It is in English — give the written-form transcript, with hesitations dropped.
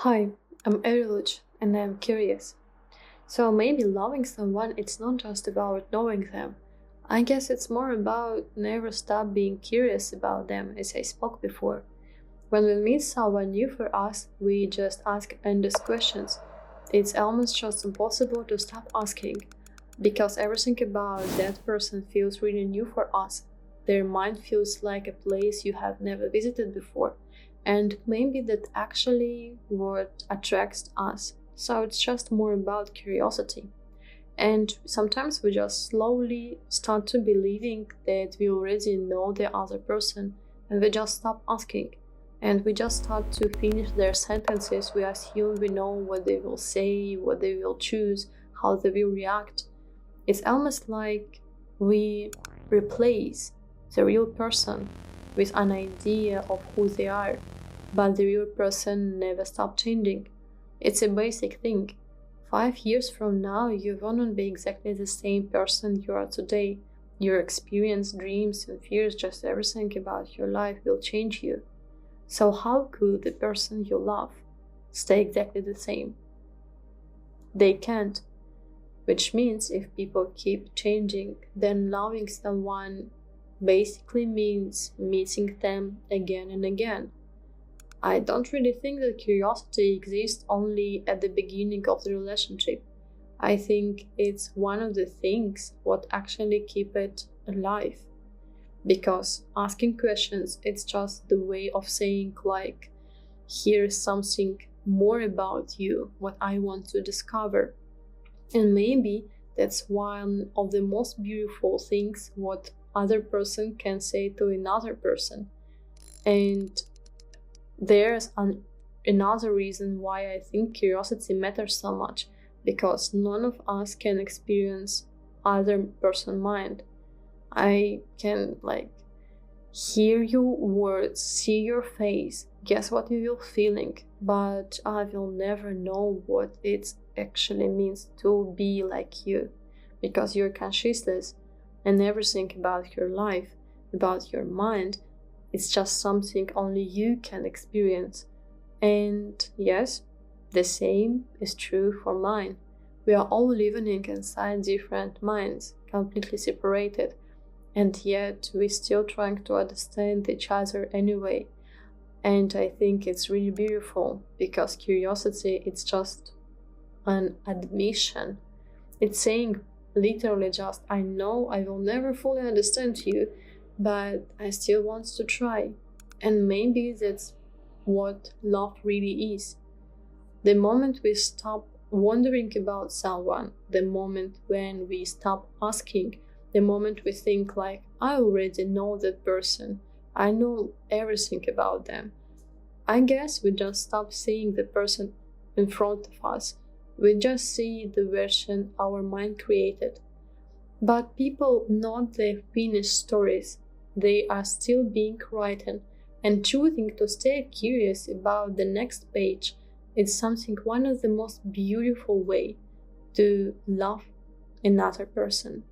Hi, I'm Eriluch and I'm curious. So maybe loving someone it's not just about knowing them. I guess it's more about never stop being curious about them as I spoke before. When we meet someone new for us, we just ask endless questions. It's almost just impossible to stop asking because everything about that person feels really new for us. Their mind feels like a place you have never visited before. And maybe that actually what attracts us. So it's just more about curiosity. And sometimes we just slowly start to believing that we already know the other person and we just stop asking. And we just start to finish their sentences. We assume we know what they will say, what they will choose, how they will react. It's almost like we replace the real person with an idea of who they are, but the real person never stops changing. It's a basic thing. 5 years from now, you will not be exactly the same person you are today. Your experience, dreams, and fears, just everything about your life will change you. So how could the person you love stay exactly the same? They can't. Which means if people keep changing, then loving someone basically means meeting them again and again. I don't really think that curiosity exists only at the beginning of the relationship. I think it's one of the things what actually keep it alive. Because asking questions, it's just the way of saying like, here's something more about you, what I want to discover. And maybe that's one of the most beautiful things what other person can say to another person. And there's another reason why I think curiosity matters so much, because none of us can experience other person's mind. I can hear your words, see your face, guess what you will feeling, but I will never know what it actually means to be like you, because your consciousness and everything about your life, about your mind, it's just something only you can experience. And yes, the same is true for mine. We are all living inside different minds, completely separated, and yet we're still trying to understand each other anyway. And I think it's really beautiful because curiosity, it's just an admission. It's saying literally just, I know I will never fully understand you, but I still want to try. And maybe that's what love really is. The moment we stop wondering about someone, the moment when we stop asking, the moment we think like, I already know that person, I know everything about them. I guess we just stop seeing the person in front of us. We just see the version our mind created. But people not the finished stories. They are still being written, and choosing to stay curious about the next page is something one of the most beautiful way to love another person.